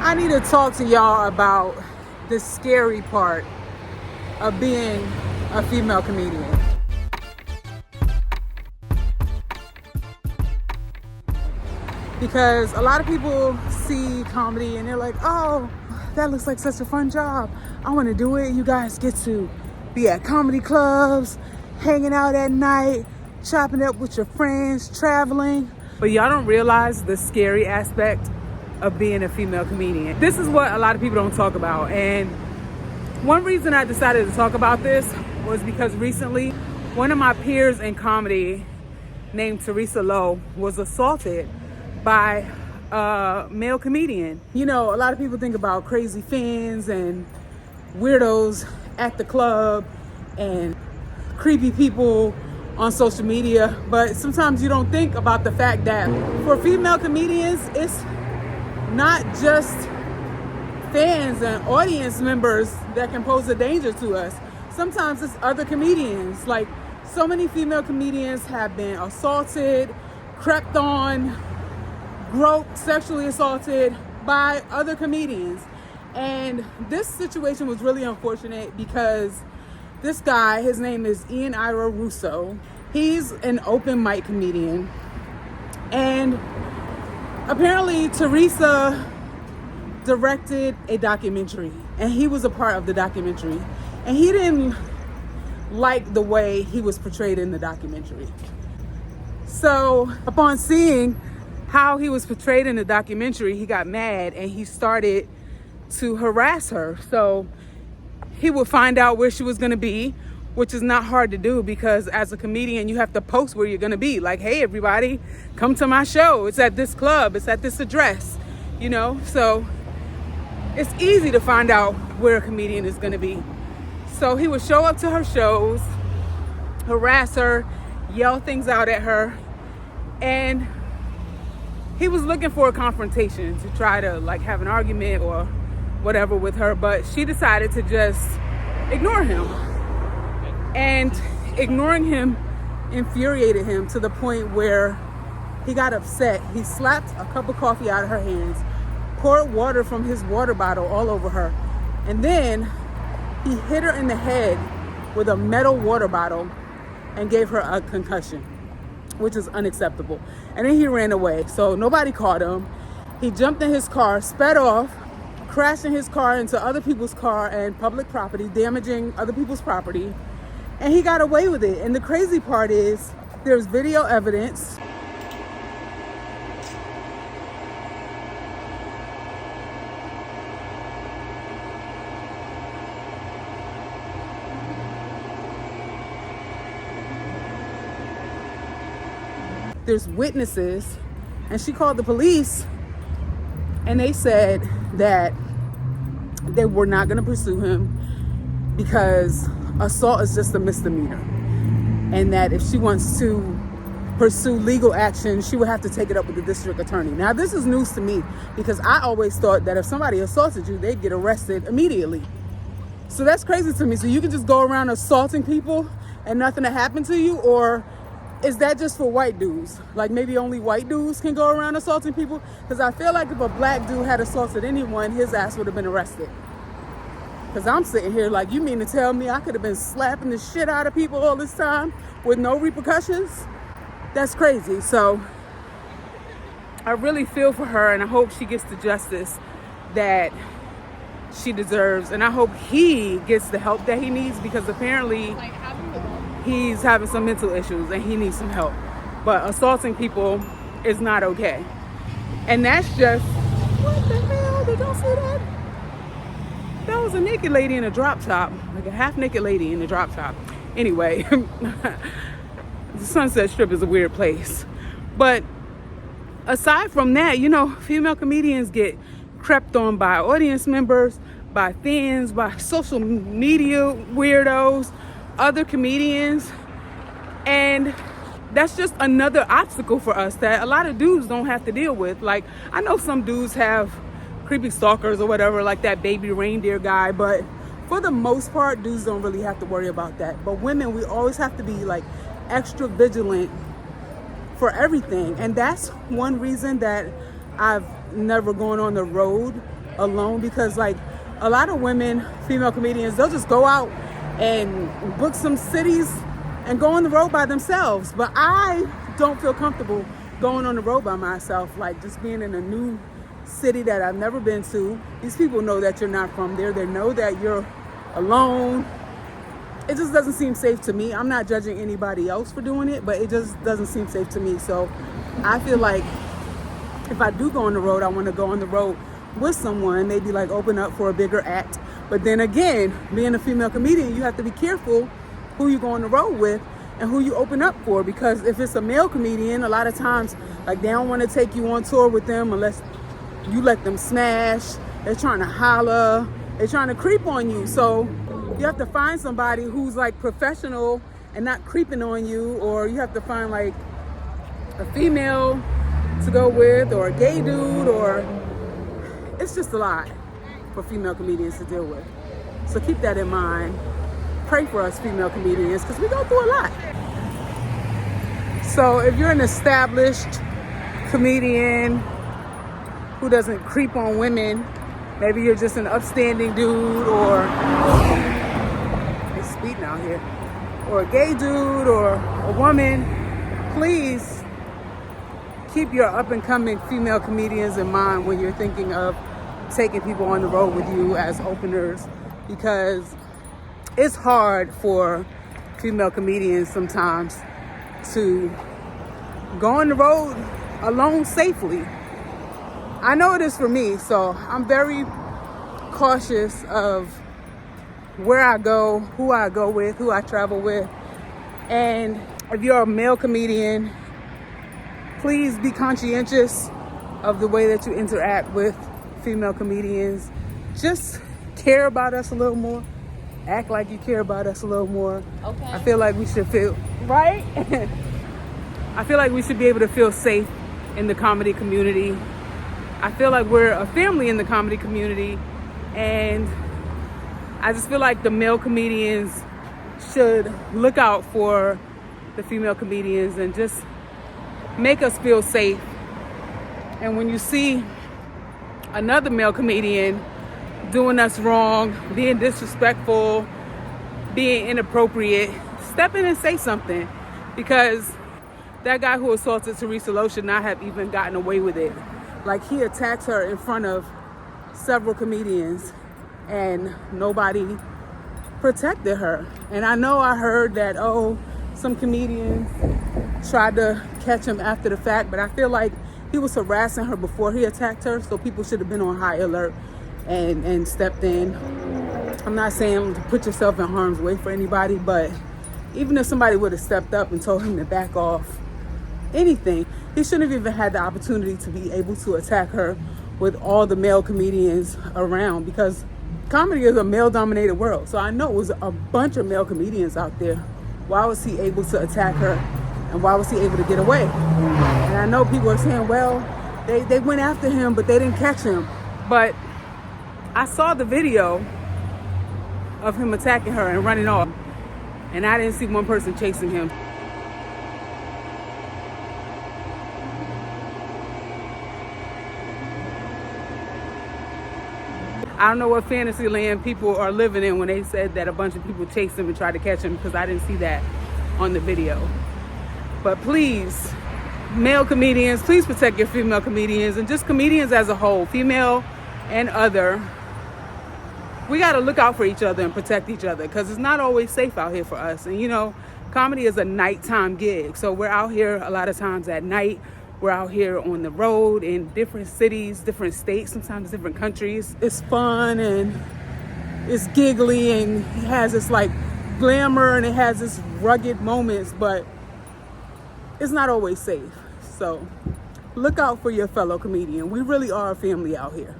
I need to talk to y'all about the scary part of being a female comedian. Because a lot of people see comedy and they're like, oh, that looks like such a fun job. I want to do it. You guys get to be at comedy clubs, hanging out at night, chopping up with your friends, traveling. But y'all don't realize the scary aspect of being a female comedian. This is what a lot of people don't talk about. And one reason I decided to talk about this was because recently one of my peers in comedy named Teresa Lo was assaulted by a male comedian. You know, a lot of people think about crazy fans and weirdos at the club and creepy people on social media, but sometimes you don't think about the fact that for female comedians, it's not just fans and audience members that can pose a danger to us. Sometimes it's other comedians. Like, so many female comedians have been assaulted, crept on, groped, sexually assaulted by other comedians. And this situation was really unfortunate because this guy, his name is Ian Ira Rousso. He's an open mic comedian. And apparently Teresa directed a documentary and he was a part of the documentary. And he didn't like the way he was portrayed in the documentary. So upon seeing how he was portrayed in the documentary, he got mad and he started to harass her. So he would find out where she was going to be, which is not hard to do because as a comedian, you have to post where you're going to be. Like, hey, everybody, come to my show. It's at this club. It's at this address, you know? So it's easy to find out where a comedian is going to be. So he would show up to her shows, harass her, yell things out at her, and he was looking for a confrontation to try to like have an argument or whatever with her, but she decided to just ignore him. And ignoring him infuriated him to the point where he got upset. He slapped a cup of coffee out of her hands, poured water from his water bottle all over her, and then he hit her in the head with a metal water bottle and gave her a concussion, which is unacceptable. And then he ran away. So nobody caught him. He jumped in his car, sped off, crashing his car into other people's car and public property, damaging other people's property. And he got away with it. And the crazy part is there's video evidence. There's witnesses, and she called the police and they said that they were not going to pursue him because assault is just a misdemeanor, and that if she wants to pursue legal action, she would have to take it up with the district attorney. Now, this is news to me because I always thought that if somebody assaulted you, they'd get arrested immediately. So that's crazy to me. So you can just go around assaulting people and nothing to happen to you? Or is that just for white dudes? Like maybe only white dudes can go around assaulting people? Because I feel like if a black dude had assaulted anyone, his ass would have been arrested. Because I'm sitting here like, you mean to tell me I could have been slapping the shit out of people all this time with no repercussions? That's crazy. So I really feel for her, and I hope she gets the justice that she deserves. And I hope he gets the help that he needs, because apparently he's having some mental issues and he needs some help. But assaulting people is not okay. And that's just, what the hell? Did y'all see that? That was a naked lady in a drop top, like a half naked lady in a drop top. Anyway, the Sunset Strip is a weird place. But aside from that, you know, female comedians get crept on by audience members, by fans, by social media weirdos, other comedians. And that's just another obstacle for us that a lot of dudes don't have to deal with. Like, I know some dudes have creepy stalkers or whatever, like that baby reindeer guy, but for the most part, dudes don't really have to worry about that. But women, we always have to be like extra vigilant for everything. And that's one reason that I've never gone on the road alone, because like a lot of women, female comedians, they'll just go out and book some cities and go on the road by themselves. But I don't feel comfortable going on the road by myself, like just being in a new city that I've never been to. These people know that you're not from there. They know that you're alone. It just doesn't seem safe to me. I'm not judging anybody else for doing it, but it just doesn't seem safe to me. So I feel like if I do go on the road, I want to go on the road with someone, maybe like open up for a bigger act. But then again, being a female comedian, you have to be careful who you go on the road with and who you open up for, because if it's a male comedian, a lot of times like they don't want to take you on tour with them unless you let them smash. They're trying to holler, they're trying to creep on you. So you have to find somebody who's like professional and not creeping on you, or you have to find like a female to go with, or a gay dude, or it's just a lot for female comedians to deal with. So keep that in mind. Pray for us female comedians, because we go through a lot. So if you're an established comedian who doesn't creep on women, maybe you're just an upstanding dude, or it's speeding out here, or a gay dude or a woman, please keep your up and coming female comedians in mind when you're thinking of taking people on the road with you as openers, because it's hard for female comedians sometimes to go on the road alone safely. I know it is for me, so I'm very cautious of where I go, who I go with, who I travel with. And if you're a male comedian, please be conscientious of the way that you interact with female comedians. Just care about us a little more. Act like you care about us a little more. Okay. I feel like we should feel, right? I feel like we should be able to feel safe in the comedy community. I feel like we're a family in the comedy community, and I just feel like the male comedians should look out for the female comedians and just make us feel safe. And when you see another male comedian doing us wrong, being disrespectful, being inappropriate, step in and say something, because that guy who assaulted Teresa Lo should not have even gotten away with it. Like, he attacked her in front of several comedians and nobody protected her. And I know I heard that, some comedians tried to catch him after the fact, but I feel like he was harassing her before he attacked her, so people should have been on high alert and stepped in. I'm not saying to put yourself in harm's way for anybody, but even if somebody would have stepped up and told him to back off, anything, he shouldn't have even had the opportunity to be able to attack her with all the male comedians around, because comedy is a male-dominated world. So I know it was a bunch of male comedians out there. Why was he able to attack her, and why was he able to get away? And I know people are saying, well, they went after him, but they didn't catch him. But I saw the video of him attacking her and running off, and I didn't see one person chasing him. I don't know what fantasy land people are living in when they said that a bunch of people chased him and tried to catch him, because I didn't see that on the video. But please, male comedians, please protect your female comedians, and just comedians as a whole, female and other. We got to look out for each other and protect each other, because it's not always safe out here for us. And, you know, comedy is a nighttime gig. So we're out here a lot of times at night. We're out here on the road in different cities, different states, sometimes different countries. It's fun and it's giggly and it has this like glamour and it has this rugged moments, but it's not always safe. So look out for your fellow comedian. We really are a family out here.